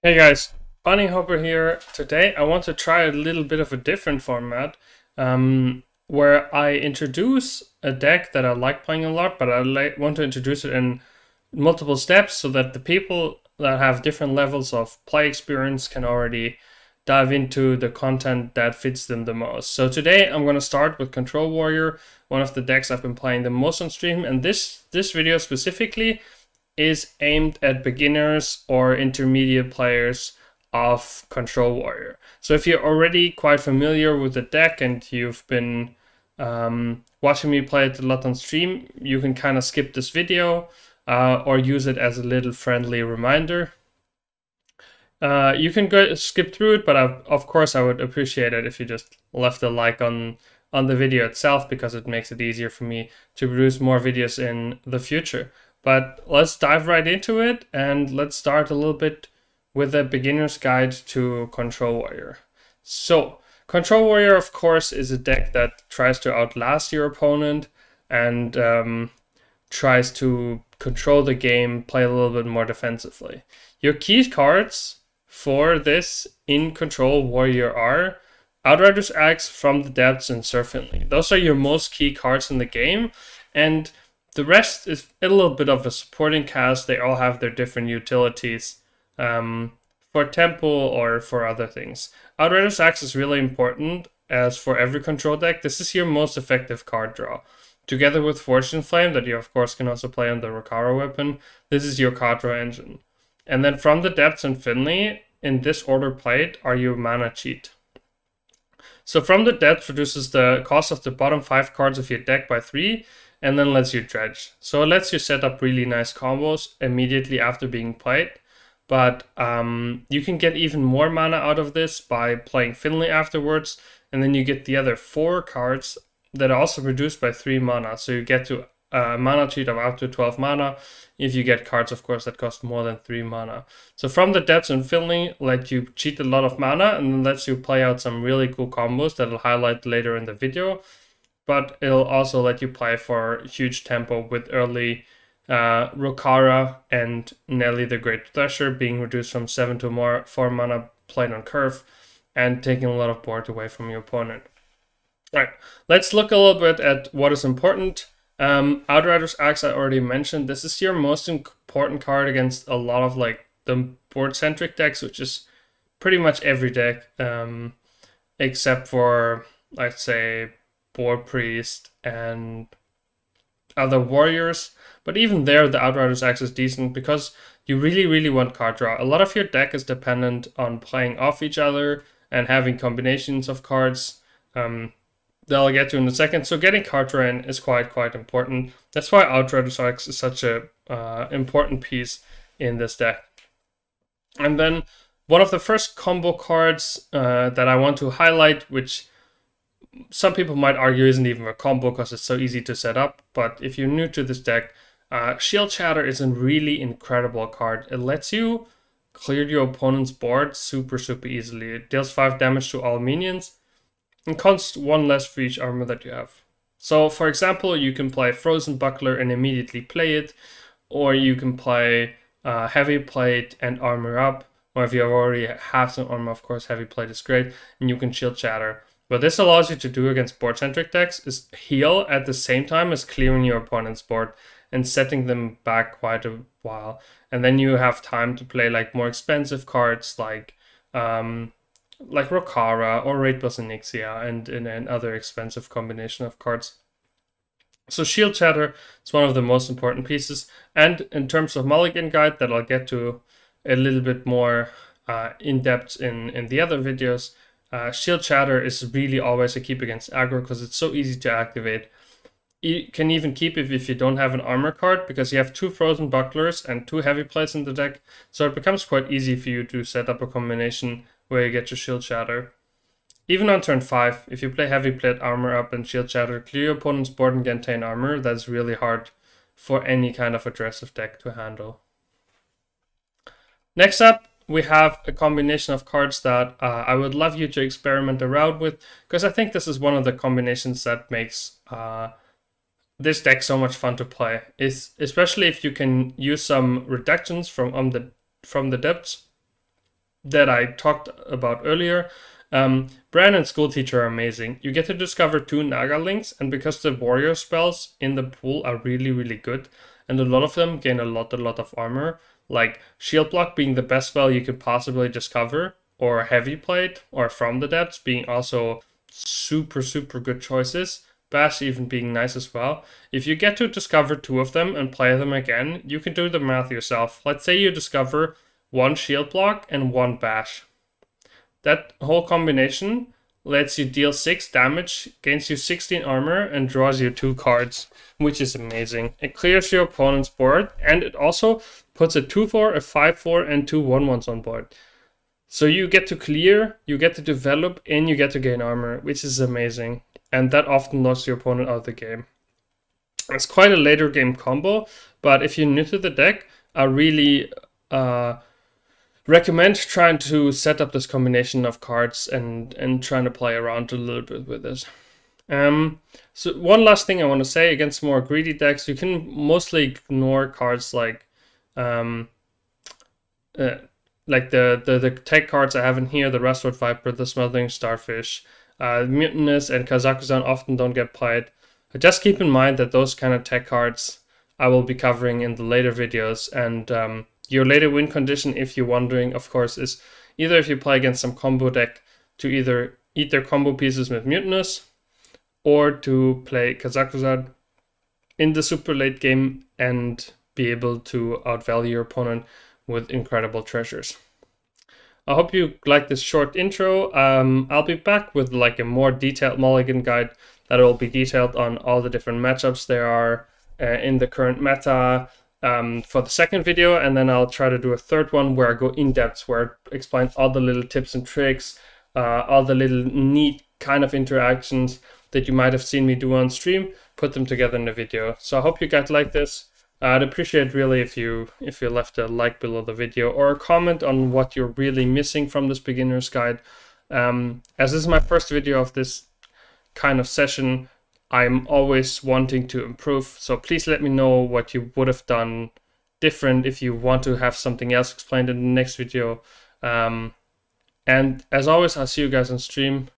Hey guys, Bunny Hopper here. Today I want to try a little bit of a different format where I introduce a deck that I like playing a lot, but want to introduce it in multiple steps so that the people that have different levels of play experience can already dive into the content that fits them the most. So today I'm going to start with Control Warrior, one of the decks I've been playing the most on stream, and this video specifically is aimed at beginners or intermediate players of Control Warrior. So if you're already quite familiar with the deck and you've been watching me play it a lot on stream, you can kind of skip this video or use it as a little friendly reminder. You can go skip through it, but of course I would appreciate it if you just left a like on the video itself, because it makes it easier for me to produce more videos in the future. But let's dive right into it, and let's start a little bit with a beginner's guide to Control Warrior. So, Control Warrior, of course, is a deck that tries to outlast your opponent and tries to control the game, play a little bit more defensively. Your key cards for this in Control Warrior are Outrider's Axe, From the Depths, and Surfing. Those are your most key cards in the game, and the rest is a little bit of a supporting cast. They all have their different utilities for tempo or for other things. Outrider's Axe is really important, as for every control deck, this is your most effective card draw. Together with Fortune Flame, that you of course can also play on the Rokara weapon, this is your card draw engine. And then From the Depths and Finley, in this order played, are your mana cheat. So From the Depths reduces the cost of the bottom 5 cards of your deck by 3, and then lets you dredge. So it lets you set up really nice combos immediately after being played. But you can get even more mana out of this by playing Finley afterwards, and then you get the other 4 cards that are also reduced by 3 mana. So you get to a mana cheat of up to 12 mana if you get cards, of course, that cost more than 3 mana. So From the Depths and Finley let you cheat a lot of mana, and then lets you play out some really cool combos that I'll highlight later in the video. But it'll also let you play for huge tempo with early Rokara and Nelly the Great Thresher being reduced from 7 to 4 mana played on curve, and taking a lot of board away from your opponent. Alright, let's look a little bit at what is important. Outrider's Axe I already mentioned. This is your most important card against a lot of like the board-centric decks, which is pretty much every deck, except for, let's say, Board Priest and other warriors. But even there, the Outrider's Axe is decent because you really want card draw. A lot of your deck is dependent on playing off each other and having combinations of cards that I'll get to in a second. So getting card draw in is quite important. That's why Outrider's Axe is such a important piece in this deck. And then one of the first combo cards that I want to highlight, which some people might argue isn't even a combo because it's so easy to set up, but if you're new to this deck, Shield Shatter is a really incredible card. It lets you clear your opponent's board super easily. It deals 5 damage to all minions and costs 1 less for each armor that you have. So for example, you can play Frozen Buckler and immediately play it, or you can play Heavy Plate and armor up, or if you already have some armor, of course Heavy Plate is great, and you can Shield Shatter. What this allows you to do against board-centric decks is heal at the same time as clearing your opponent's board and setting them back quite a while. And then you have time to play like more expensive cards like Rokara or Raid-Boss Onyxia and other expensive combination of cards. So Shield Shatter is one of the most important pieces. And in terms of Mulligan Guide, that I'll get to a little bit more in depth in the other videos, Shield Shatter is really always a keep against aggro because it's so easy to activate. You can even keep it if you don't have an armor card, because you have 2 Frozen Bucklers and 2 Heavy Plates in the deck, so it becomes quite easy for you to set up a combination where you get your Shield Shatter. Even on turn 5, if you play Heavy Plate, armor up, and Shield Shatter, clear your opponent's board and gain 10 armor, that's really hard for any kind of aggressive deck to handle. Next up, we have a combination of cards that I would love you to experiment around with, because I think this is one of the combinations that makes this deck so much fun to play, especially if you can use some reductions from the depths. that I talked about earlier. Bran and School Teacher are amazing. You get to discover 2 Naga links, and because the warrior spells in the pool are really, really good, and a lot of them gain a lot of armor, like Shield Block being the best spell you could possibly discover, or Heavy Plate, or From the Depths being also super good choices. Bash even being nice as well. If you get to discover 2 of them and play them again, you can do the math yourself. Let's say you discover 1 Shield Block and 1 Bash. That whole combination lets you deal 6 damage, gains you 16 armor, and draws you 2 cards, which is amazing. It clears your opponent's board, and it also puts a 2/4, a 5/4, and 2 1/1s on board. So you get to clear, you get to develop, and you get to gain armor, which is amazing. And that often knocks your opponent out of the game. It's quite a later game combo, but if you're new to the deck, I really recommend trying to set up this combination of cards and trying to play around a little bit with this. So one last thing I want to say, against more greedy decks, you can mostly ignore cards like the tech cards I have in here, the Rustwood Viper, the Smothering Starfish, Mutinous, and Kazakhstan often don't get played. Just keep in mind that those kind of tech cards I will be covering in the later videos, and your later win condition, if you're wondering, of course, is either if you play against some combo deck to either eat their combo pieces with Mutinous, or to play Kazakhstan in the super late game and be able to outvalue your opponent with incredible treasures. I hope you like this short intro. I'll be back with like a more detailed mulligan guide that will be detailed on all the different matchups there are in the current meta for the second video, and then I'll try to do a third one where I go in depth, where I explain all the little tips and tricks, all the little neat kind of interactions that you might have seen me do on stream, put them together in the video. So I hope you guys like this. I'd appreciate really if you left a like below the video or a comment on what you're really missing from this beginner's guide. As this is my first video of this kind of session, I'm always wanting to improve. So please let me know what you would have done different if you want to have something else explained in the next video. And as always, I'll see you guys on stream.